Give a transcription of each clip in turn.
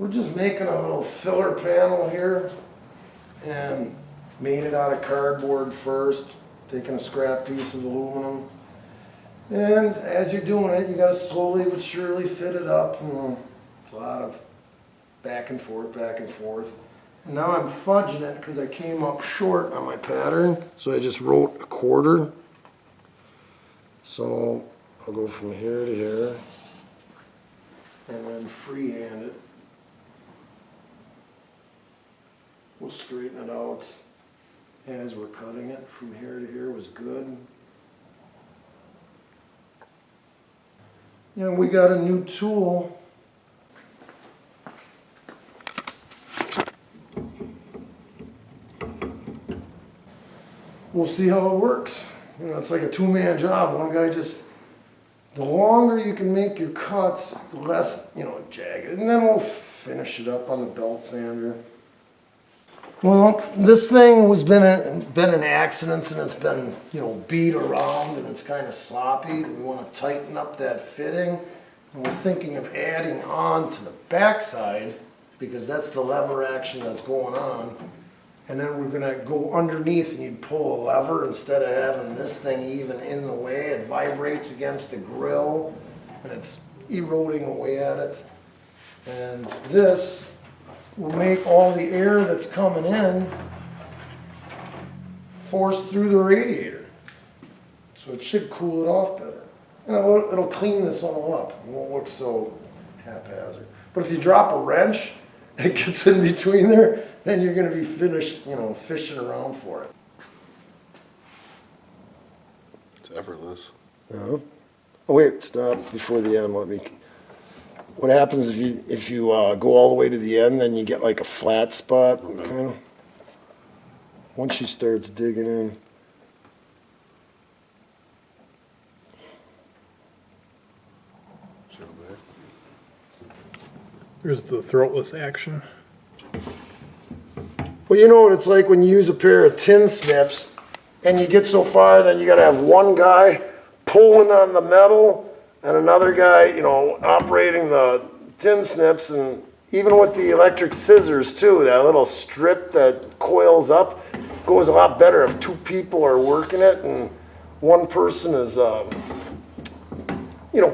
We're just making a little filler panel here and made it out of cardboard first, taking a scrap piece of aluminum. And as you're doing it, you gotta slowly but surely fit it up. It's a lot of back and forth, back and forth. And now I'm fudging it because I came up short on my pattern, so I just wrote 1/4. So I'll go from here to here and then freehand it. We'll straighten it out as we're cutting it. From here to here was good. And we got a new tool. We'll see how it works. You know, it's like a two-man job. One guy just, the longer you can make your cuts, the less, jagged. And then we'll finish it up on the belt sander. Well, this thing has been in accidents, and it's been, beat around, and it's kind of sloppy. We want to tighten up that fitting, and we're thinking of adding on to the backside because that's the lever action that's going on. And then we're going to go underneath, and you'd pull a lever instead of having this thing even in the way. It vibrates against the grill, and it's eroding away at it. And this will make all the air that's coming in force through the radiator. So it should cool it off better. And it'll clean this all up. It won't look so haphazard. But if you drop a wrench and it gets in between there, then you're going to be fishing around for it. It's effortless. Oh wait, stop before the end. What happens if you go all the way to the end, then you get like a flat spot. Okay. Kind of. Once she starts digging in. Here's the throatless action. Well, you know what it's like when you use a pair of tin snips and you get so far, then you got to have one guy pulling on the metal and another guy, operating the tin snips, and even with the electric scissors too, that little strip that coils up goes a lot better if two people are working it and one person is,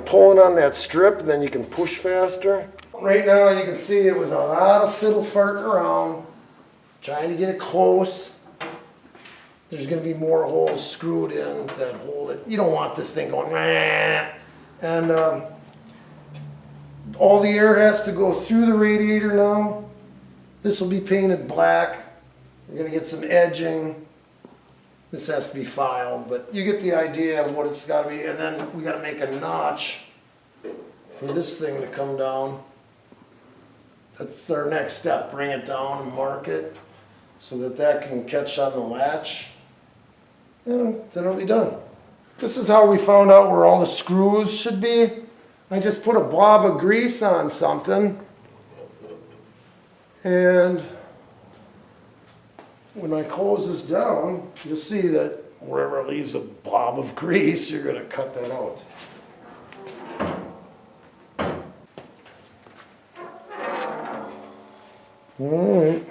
pulling on that strip, and then you can push faster. Right now you can see it was a lot of fiddle farting around, trying to get it close. There's going to be more holes screwed in that hold it. You don't want this thing going, nah. And all the air has to go through the radiator now. This will be painted black. We're going to get some edging. This has to be filed, but you get the idea of what it's got to be. And then we got to make a notch for this thing to come down. That's our next step. Bring it down and mark it so that can catch on the latch. And then it'll be done. This is how we found out where all the screws should be. I just put a blob of grease on something, and when I close this down, you'll see that wherever it leaves a blob of grease, you're going to cut that out. All right.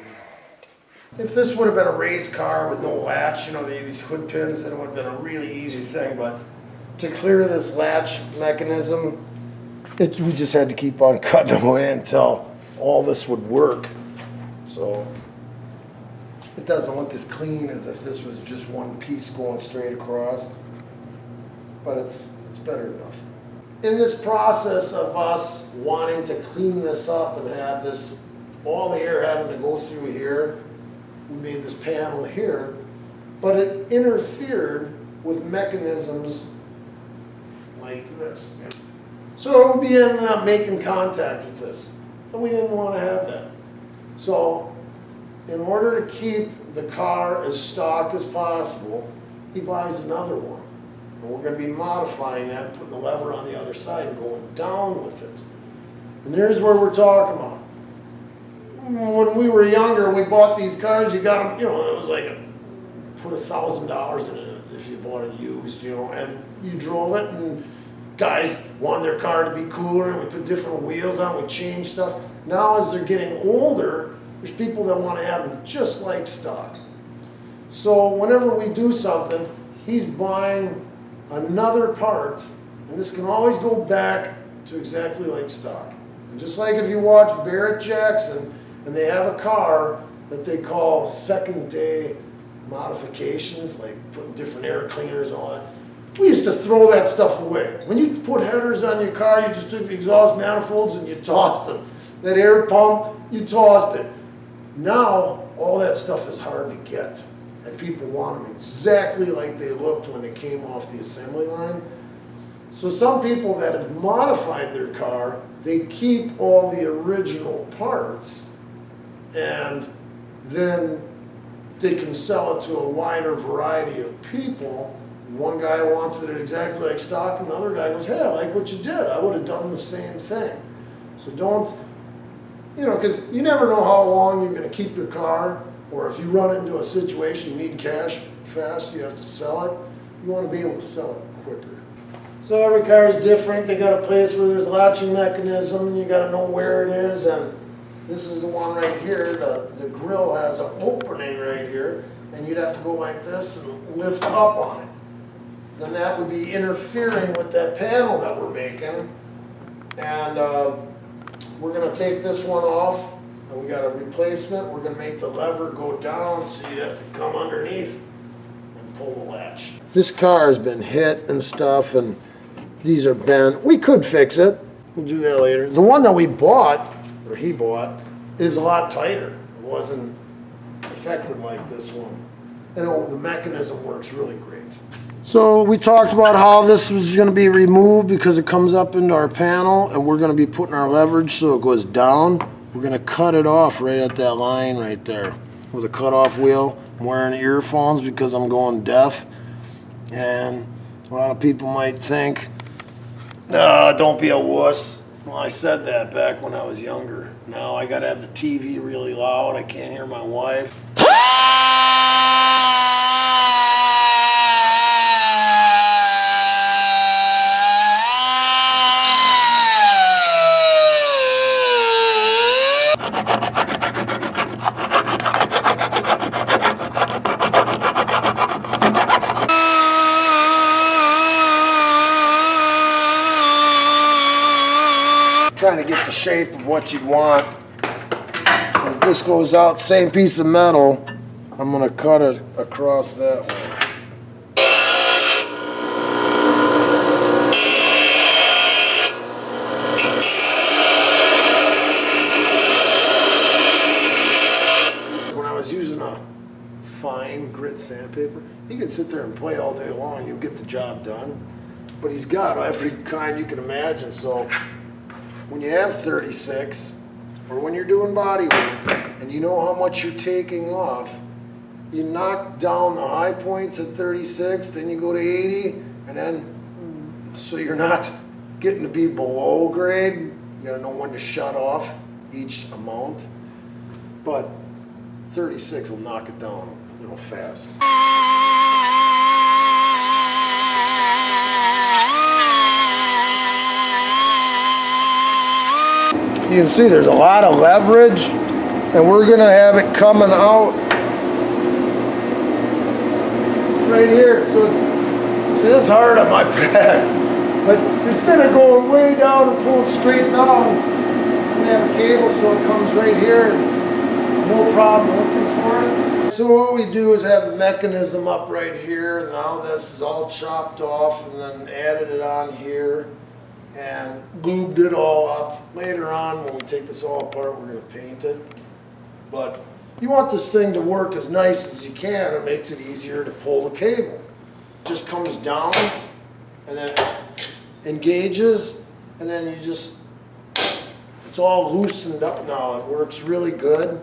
If this would have been a race car with no latch, they use hood pins, then it would have been a really easy thing. But to clear this latch mechanism, we just had to keep on cutting away until all this would work. So it doesn't look as clean as if this was just one piece going straight across, but it's better enough. In this process of us wanting to clean this up and have this, all the air having to go through here, we made this panel here, but it interfered with mechanisms like this. So we ended up making contact with this, and we didn't want to have that. So in order to keep the car as stock as possible, he buys another one. And we're going to be modifying that, putting the lever on the other side and going down with it. And here's where we're talking about. When we were younger, we bought these cars, you got them, it was like put $1,000 in it if you bought it used, and you drove it, and guys want their car to be cooler, and we put different wheels on, we change stuff. Now as they're getting older, there's people that want to have them just like stock. So whenever we do something, he's buying another part, and this can always go back to exactly like stock. And just like if you watch Barrett Jackson, and they have a car that they call second day modifications, like putting different air cleaners and all that. We used to throw that stuff away. When you put headers on your car, you just took the exhaust manifolds and you tossed them. That air pump, you tossed it. Now, all that stuff is hard to get. And people want them exactly like they looked when they came off the assembly line. So some people that have modified their car, they keep all the original parts, and then they can sell it to a wider variety of people. One guy wants it exactly like stock, and another guy goes, hey, I like what you did. I would have done the same thing. So don't, because you never know how long you're going to keep your car, or if you run into a situation, you need cash fast, you have to sell it. You want to be able to sell it quicker. So every car is different. They got a place where there's a latching mechanism, and you got to know where it is. And this is the one right here. The grill has an opening right here, and you'd have to go like this and lift up on it. Then that would be interfering with that panel that we're making. And we're going to take this one off, and we got a replacement. We're going to make the lever go down, so you'd have to come underneath and pull the latch. This car has been hit and stuff, and these are bent. We could fix it. We'll do that later. The one that we bought, or he bought, is a lot tighter. It wasn't affected like this one. And the mechanism works really great. So we talked about how this was going to be removed because it comes up into our panel, and we're going to be putting our leverage so it goes down. We're going to cut it off right at that line right there with a cutoff wheel. I'm wearing earphones because I'm going deaf, and a lot of people might think, don't be a wuss. Well, I said that back when I was younger. Now I got to have the TV really loud. I can't hear my wife. Trying to get the shape of what you'd want. And if this goes out, same piece of metal, I'm going to cut it across that way. When I was using a fine grit sandpaper, you can sit there and play all day long and you'll get the job done. But he's got every kind you can imagine, so when you have 36, or when you're doing body work, and you know how much you're taking off, you knock down the high points at 36, then you go to 80, and then, so you're not getting to be below grade, you gotta know when to shut off each amount. But 36 will knock it down, fast. You can see there's a lot of leverage, and we're going to have it coming out right here. So it's hard on my back, but instead of going way down and pulling straight down, we have a cable so it comes right here, no problem looking for it. So what we do is have the mechanism up right here. Now this is all chopped off and then added it on here and lubed it all up. Later on, when we take this all apart, we're going to paint it. But you want this thing to work as nice as you can. It makes it easier to pull the cable. It just comes down and then engages, and then it's all loosened up now. It works really good.